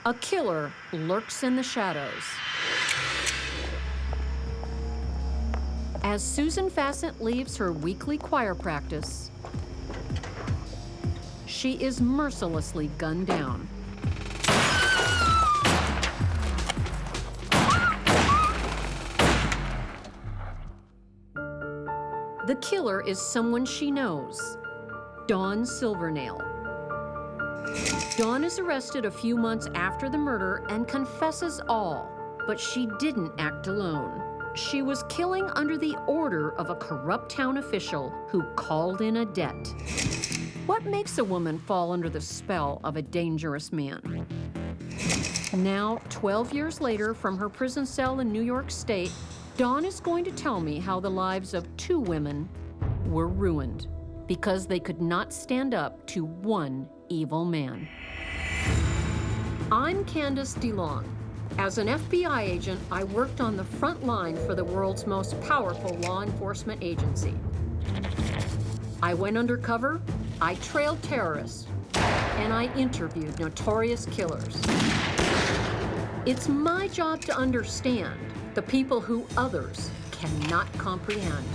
A killer lurks in the shadows. As Susan Fassett leaves her weekly choir practice, she is mercilessly gunned down. The killer is someone she knows, Dawn Silvernail. Dawn is arrested a few months after the murder and confesses all, but she didn't act alone. She was killing under the order of a corrupt town official who called in a debt. What makes a woman fall under the spell of a dangerous man? Now, 12 years later, from her prison cell in New York State, Dawn is going to tell me how the lives of two women were ruined because they could not stand up to one evil man. I'm Candice DeLong. As an FBI agent, I worked on the front line for the world's most powerful law enforcement agency. I went undercover, I trailed terrorists, and I interviewed notorious killers. It's my job to understand the people who others cannot comprehend.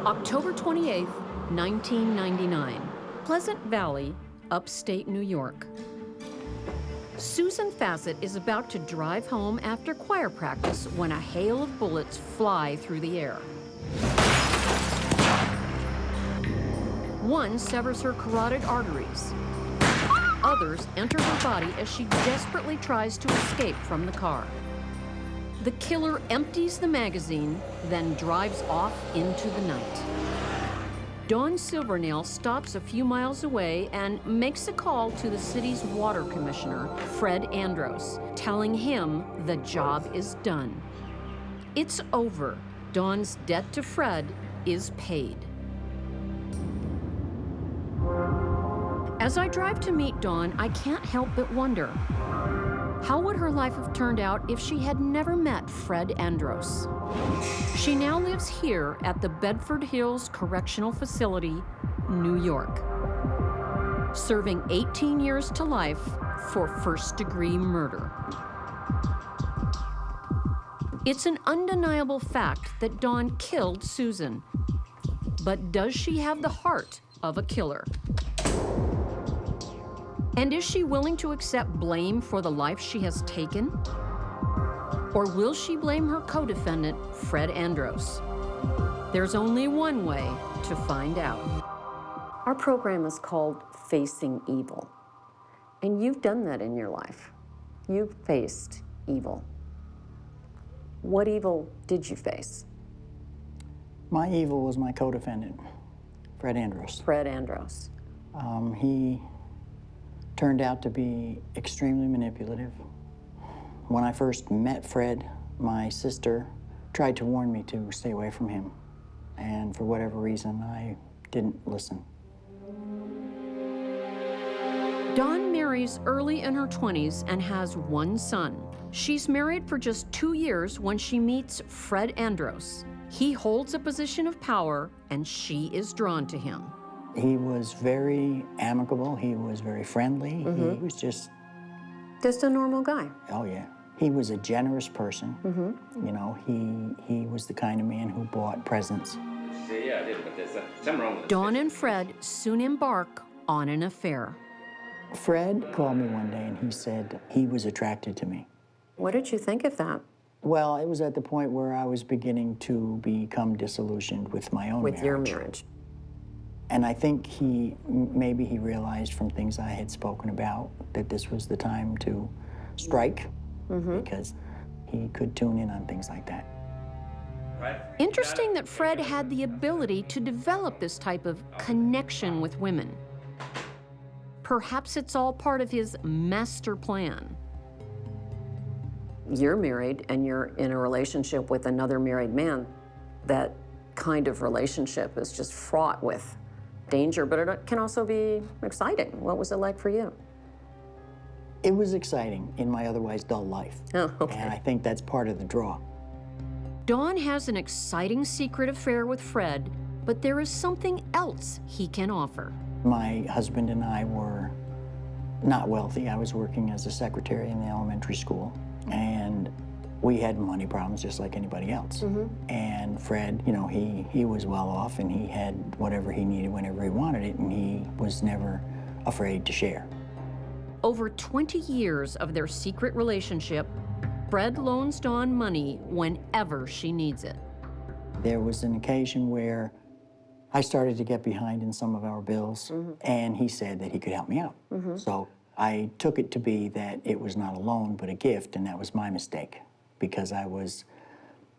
October 28th, 1999, Pleasant Valley, upstate New York. Susan Fassett is about to drive home after choir practice when a hail of bullets fly through the air. One severs her carotid arteries. Others enter her body as she desperately tries to escape from the car. The killer empties the magazine, then drives off into the night. Dawn Silvernail stops a few miles away and makes a call to the city's water commissioner, Fred Andros, telling him the job is done. It's over. Dawn's debt to Fred is paid. As I drive to meet Dawn, I can't help but wonder, how would her life have turned out if she had never met Fred Andros? She now lives here at the Bedford Hills Correctional Facility, New York, serving 18 years to life for first-degree murder. It's an undeniable fact that Dawn killed Susan, but does she have the heart of a killer? And is she willing to accept blame for the life she has taken? Or will she blame her co-defendant, Fred Andros? There's only one way to find out. Our program is called Facing Evil. And you've done that in your life. You've faced evil. What evil did you face? My evil was my co-defendant, Fred Andros. Fred Andros. He turned out to be extremely manipulative. When I first met Fred, my sister tried to warn me to stay away from him. And for whatever reason, I didn't listen. Dawn marries early in her 20s and has one son. She's married for just 2 years when she meets Fred Andros. He holds a position of power, and she is drawn to him. He was very amicable. He was very friendly. Mm-hmm. He was just a normal guy. Oh, yeah. He was a generous person. Mm-hmm. You know, he was the kind of man who bought presents. Yeah, I did, but there's something wrong with it. Dawn and Fred soon embark on an affair. Fred called me one day and he said he was attracted to me. What did you think of that? Well, it was at the point where I was beginning to become disillusioned with my own marriage. With your marriage. And I think maybe he realized from things I had spoken about that this was the time to strike, because he could tune in on things like that. Right? Interesting that Fred had the ability to develop this type of connection with women. Perhaps it's all part of his master plan. You're married and you're in a relationship with another married man. That kind of relationship is just fraught with danger, but it can also be exciting. What was it like for you? It was exciting in my otherwise dull life. Oh, okay. And I think that's part of the draw. Dawn has an exciting secret affair with Fred, but there is something else he can offer. My husband and I were not wealthy. I was working as a secretary in the elementary school, and we had money problems just like anybody else. And Fred, you know, he was well off, and he had whatever he needed whenever he wanted it, and he was never afraid to share. Over 20 years of their secret relationship, Fred loans Dawn money whenever she needs it. There was an occasion where I started to get behind in some of our bills, and he said that he could help me out. So I took it to be that it was not a loan, but a gift, and that was my mistake, because I was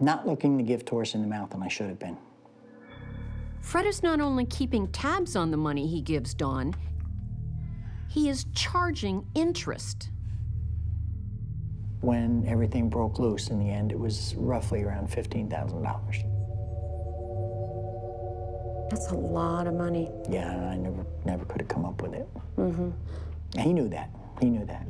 not looking the gift horse in the mouth, and I should have been. Fred is not only keeping tabs on the money he gives Dawn, he is charging interest. When everything broke loose in the end, it was roughly around $15,000. That's a lot of money. Yeah, and I never could have come up with it. And he knew that. He knew that.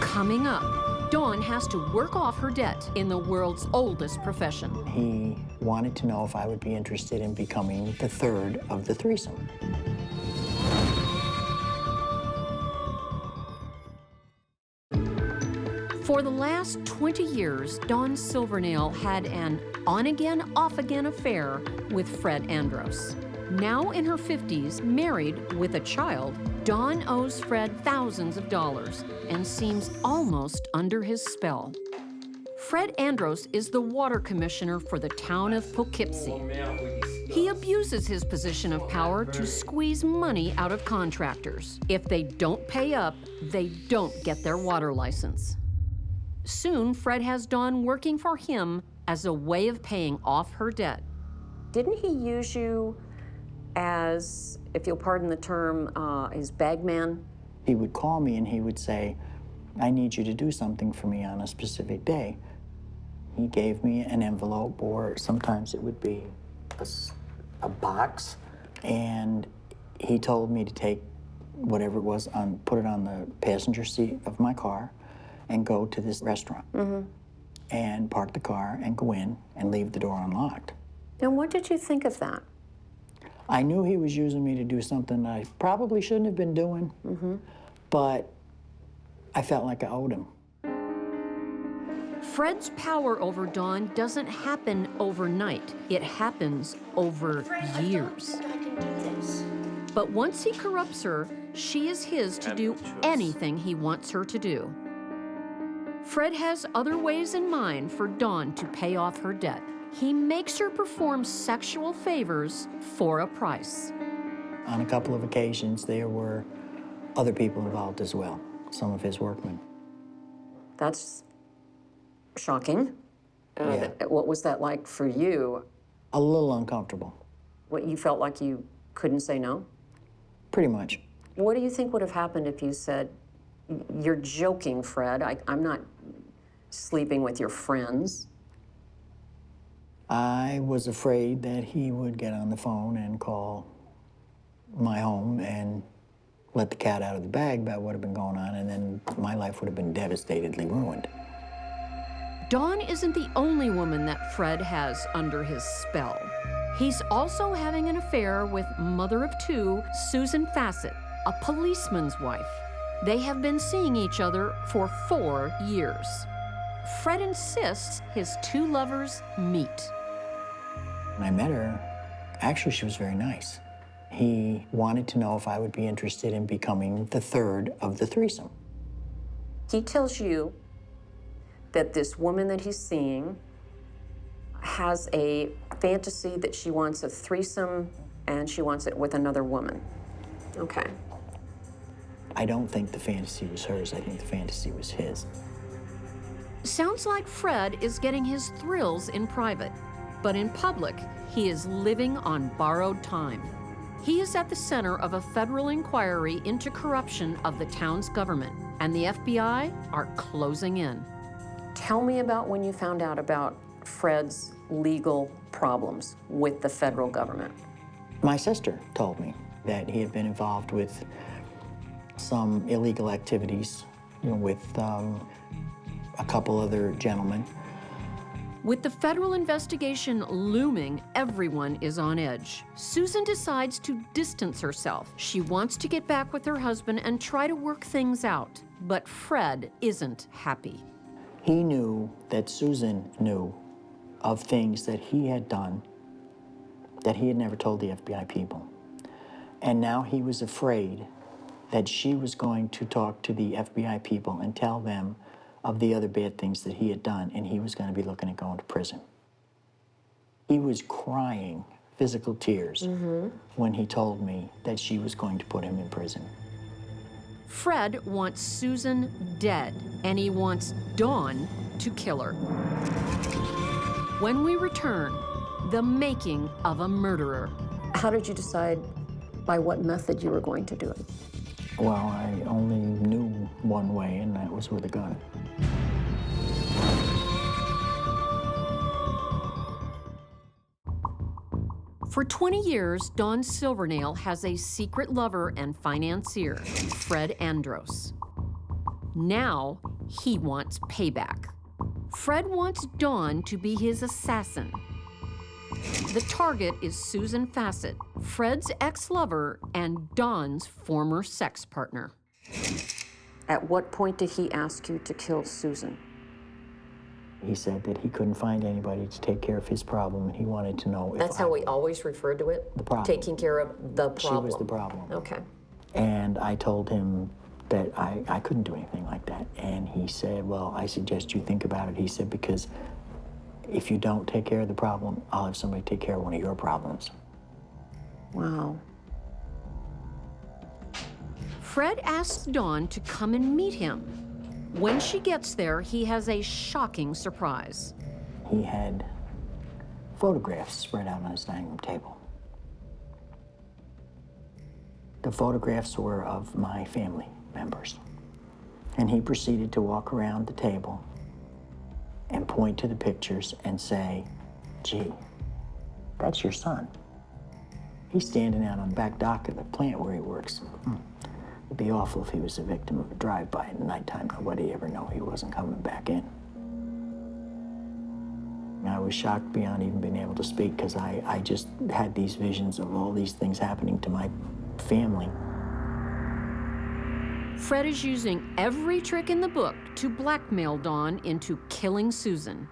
Coming up, Dawn has to work off her debt in the world's oldest profession. He wanted to know if I would be interested in becoming the third of the threesome. For the last 20 years, Dawn Silvernail had an on-again, off-again affair with Fred Andros. Now in her 50s, married with a child, Dawn owes Fred thousands of dollars and seems almost under his spell. Fred Andros is the water commissioner for the town of Poughkeepsie. He abuses his position of power to squeeze money out of contractors. If they don't pay up, they don't get their water license. Soon, Fred has Dawn working for him as a way of paying off her debt. Didn't he use you as, if you'll pardon the term, his bagman? He would call me and he would say, I need you to do something for me on a specific day. He gave me an envelope, or sometimes it would be a box, and he told me to take whatever it was, put it on the passenger seat of my car and go to this restaurant and park the car and go in and leave the door unlocked. And what did you think of that? I knew he was using me to do something I probably shouldn't have been doing, but I felt like I owed him. Fred's power over Dawn doesn't happen overnight. It happens over years. But once he corrupts her, she is his to do anything he wants her to do. Fred has other ways in mind for Dawn to pay off her debt. He makes her perform sexual favors for a price. On a couple of occasions, there were other people involved as well, some of his workmen. That's shocking. Yeah. What was that like for you? A little uncomfortable, What, you felt like you couldn't say no? pretty much. What do you think would have happened if you said, you're joking, Fred, I'm not sleeping with your friends? I was afraid that he would get on the phone and call my home and let the cat out of the bag about what had been going on, and then my life would have been devastatedly ruined. Dawn isn't the only woman that Fred has under his spell. He's also having an affair with mother of two, Susan Fassett, a policeman's wife. They have been seeing each other for 4 years. Fred insists his two lovers meet. When I met her, actually she was very nice. He wanted to know if I would be interested in becoming the third of the threesome. He tells you that this woman that he's seeing has a fantasy that she wants a threesome and she wants it with another woman. Okay. I don't think the fantasy was hers. I think the fantasy was his. Sounds like Fred is getting his thrills in private, but in public, he is living on borrowed time. He is at the center of a federal inquiry into corruption of the town's government, and the FBI are closing in. Tell me about when you found out about Fred's legal problems with the federal government. My sister told me that he had been involved with some illegal activities, with a couple other gentlemen. With the federal investigation looming, everyone is on edge. Susan decides to distance herself. She wants to get back with her husband and try to work things out. But Fred isn't happy. He knew that Susan knew of things that he had done that he had never told the FBI people. And now he was afraid that she was going to talk to the FBI people and tell them of the other bad things that he had done, and he was going to be looking at going to prison. He was crying physical tears when he told me that she was going to put him in prison. Fred wants Susan dead, and he wants Dawn to kill her. When we return, the making of a murderer. How did you decide by what method you were going to do it? Well, I only knew one way, and that was with a gun. For 20 years, Dawn Silvernail has a secret lover and financier, Fred Andros. Now, he wants payback. Fred wants Dawn to be his assassin. The target is Susan Fassett, Fred's ex-lover and Dawn's former sex partner. At what point did he ask you to kill Susan? He said that he couldn't find anybody to take care of his problem, and he wanted to know if That's how we always referred to it? The problem. Taking care of the problem. She was the problem. Okay. And I told him that I couldn't do anything like that. And he said, well, I suggest you think about it. He said, because if you don't take care of the problem, I'll have somebody take care of one of your problems. Wow. Fred asks Dawn to come and meet him. When she gets there, he has a shocking surprise. He had photographs spread out on his dining room table. The photographs were of my family members. And he proceeded to walk around the table and point to the pictures and say, gee, that's your son. He's standing out on the back dock of the plant where he works. It'd be awful if he was a victim of a drive-by at nighttime. Nobody'd ever know he wasn't coming back in. I was shocked beyond even being able to speak, because I just had these visions of all these things happening to my family. Fred is using every trick in the book to blackmail Dawn into killing Susan.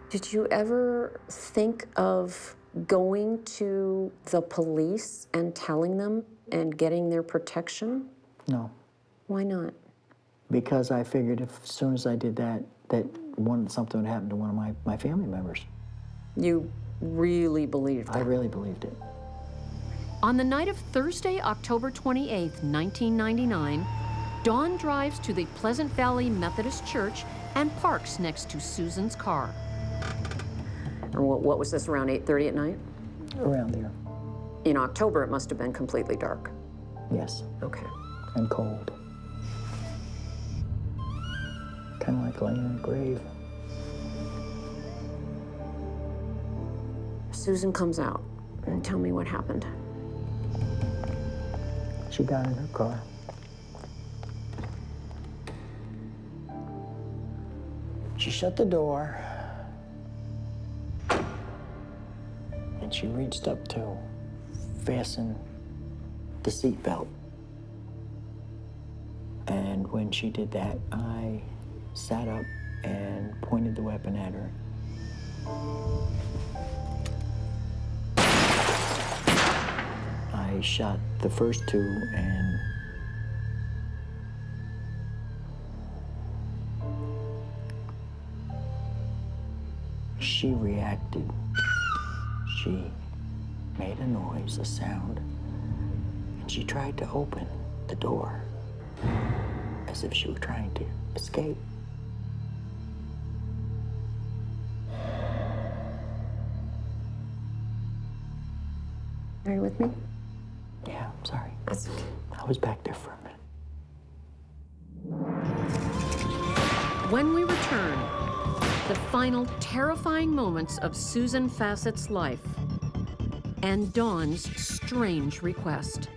Did you ever think of going to the police and telling them and getting their protection? No. Why not? Because I figured if as soon as I did that, something would happen to one of my family members. You really believed that? I really believed it. On the night of Thursday, October 28th, 1999, Dawn drives to the Pleasant Valley Methodist Church and parks next to Susan's car. And what was this, around 8:30 at night? Around there. In October, it must have been completely dark. Yes. Okay. And cold. Kind of like laying in a grave. Susan comes out, and tell me what happened. She got in her car. She shut the door. And she reached up to fasten the seatbelt. And when she did that, I sat up and pointed the weapon at her. I shot the first two, and she reacted. She made a noise, a sound, and she tried to open the door as if she were trying to escape. Are you with me? Yeah, I'm sorry. That's okay. I was back there for a minute. When we return, the final terrifying moments of Susan Fassett's life and Dawn's strange request.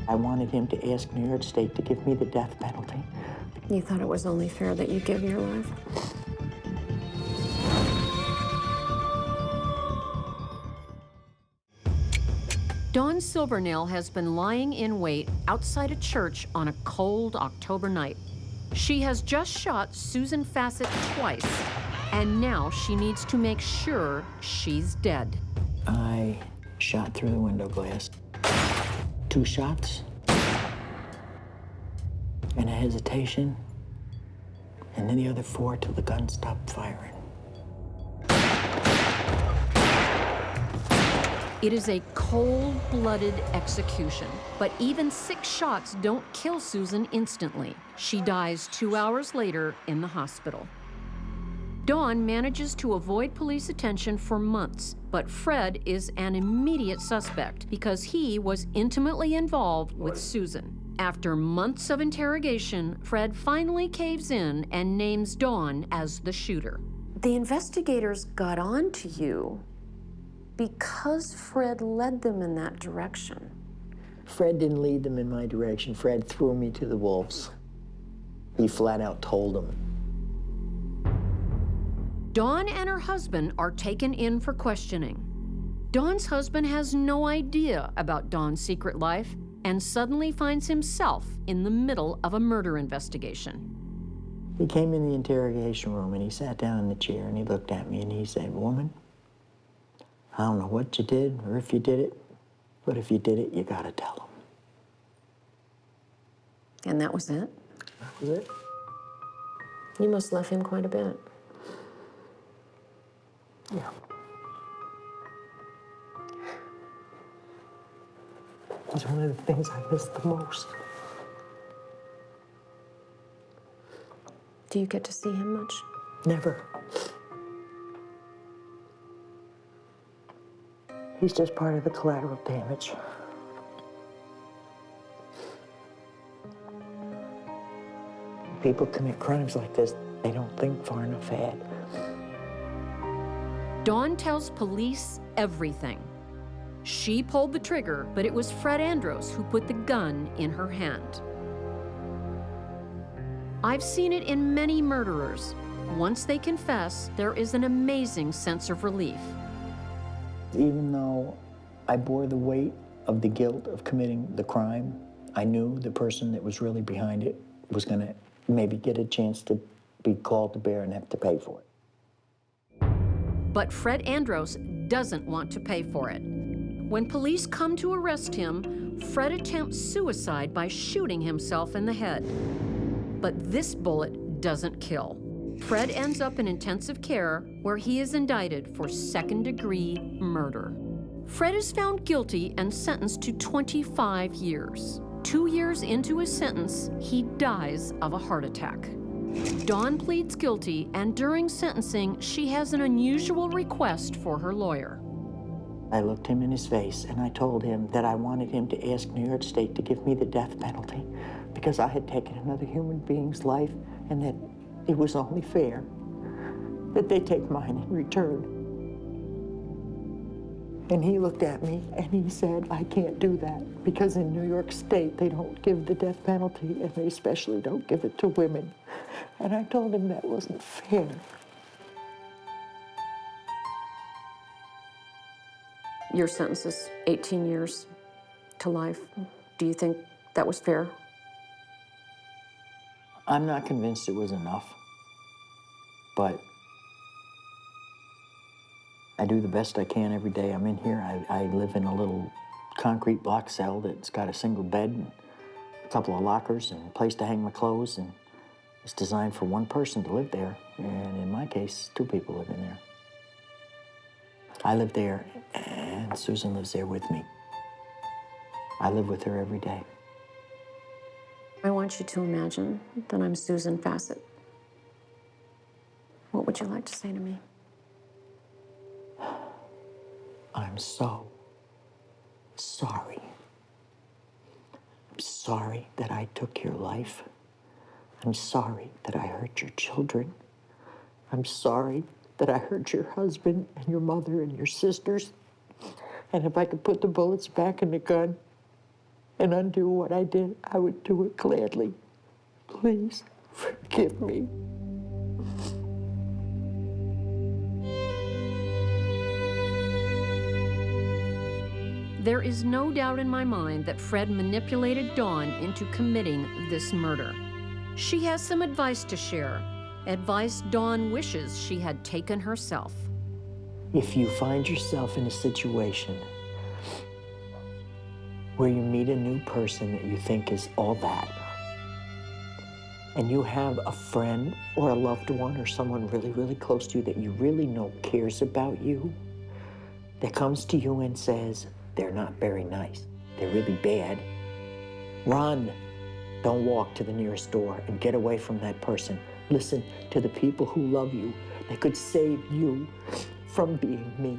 I wanted him to ask New York State to give me the death penalty. You thought it was only fair that you give your life? Dawn Silvernail has been lying in wait outside a church on a cold October night. She has just shot Susan Fassett twice, and now she needs to make sure she's dead. I shot through the window glass. 2 shots. And a hesitation. And then the other 4 till the gun stopped firing. It is a cold-blooded execution, but even 6 shots don't kill Susan instantly. She dies 2 hours later in the hospital. Dawn manages to avoid police attention for months, but Fred is an immediate suspect because he was intimately involved with Susan. After months of interrogation, Fred finally caves in and names Dawn as the shooter. The investigators got on to you because Fred led them in that direction. Fred didn't lead them in my direction. Fred threw me to the wolves. He flat out told them. Dawn and her husband are taken in for questioning. Dawn's husband has no idea about Dawn's secret life and suddenly finds himself in the middle of a murder investigation. He came in the interrogation room and he sat down in the chair and he looked at me and he said, "Woman, I don't know what you did or if you did it, but if you did it, you gotta tell them." And that was it? That was it. You must love him quite a bit. Yeah. It's one of the things I miss the most. Do you get to see him much? Never. He's just part of the collateral damage. People commit crimes like this, they don't think far enough ahead. Dawn tells police everything. She pulled the trigger, but it was Fred Andros who put the gun in her hand. I've seen it in many murderers. Once they confess, there is an amazing sense of relief. Even though I bore the weight of the guilt of committing the crime, I knew the person that was really behind it was gonna maybe get a chance to be called to bear and have to pay for it. But Fred Andros doesn't want to pay for it. When police come to arrest him, Fred attempts suicide by shooting himself in the head. But this bullet doesn't kill. Fred ends up in intensive care where he is indicted for second-degree murder. Fred is found guilty and sentenced to 25 years. 2 years into his sentence, he dies of a heart attack. Dawn pleads guilty, and during sentencing, she has an unusual request for her lawyer. I looked him in his face and I told him that I wanted him to ask New York State to give me the death penalty because I had taken another human being's life and that it was only fair that they take mine in return. And he looked at me and he said, "I can't do that because in New York State they don't give the death penalty and they especially don't give it to women." And I told him that wasn't fair. Your sentence is 18 years to life. Do you think that was fair? I'm not convinced it was enough, but I do the best I can every day I'm in here. I live in a little concrete block cell that's got a single bed and a couple of lockers and a place to hang my clothes, and it's designed for one person to live there, and in my case, 2 people live in there. I live there, and Susan lives there with me. I live with her every day. I want you to imagine that I'm Susan Fassett. What would you like to say to me? I'm so sorry. I'm sorry that I took your life. I'm sorry that I hurt your children. I'm sorry that I hurt your husband and your mother and your sisters. And if I could put the bullets back in the gun and undo what I did, I would do it gladly. Please forgive me. There is no doubt in my mind that Fred manipulated Dawn into committing this murder. She has some advice to share, advice Dawn wishes she had taken herself. If you find yourself in a situation where you meet a new person that you think is all that, and you have a friend or a loved one or someone really, really close to you that you really know cares about you, that comes to you and says, they're not very nice, they're really bad, run. Don't walk to the nearest door and get away from that person. Listen to the people who love you that could save you from being me.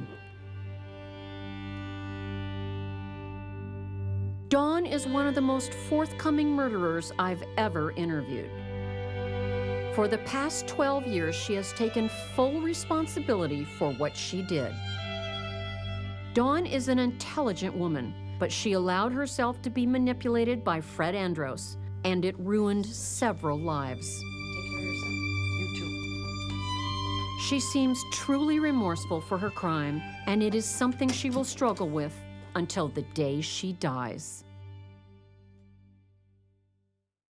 Dawn is one of the most forthcoming murderers I've ever interviewed. For the past 12 years, she has taken full responsibility for what she did. Dawn is an intelligent woman, but she allowed herself to be manipulated by Fred Andros, and it ruined several lives. Take care of yourself. You too. She seems truly remorseful for her crime, and it is something she will struggle with until the day she dies.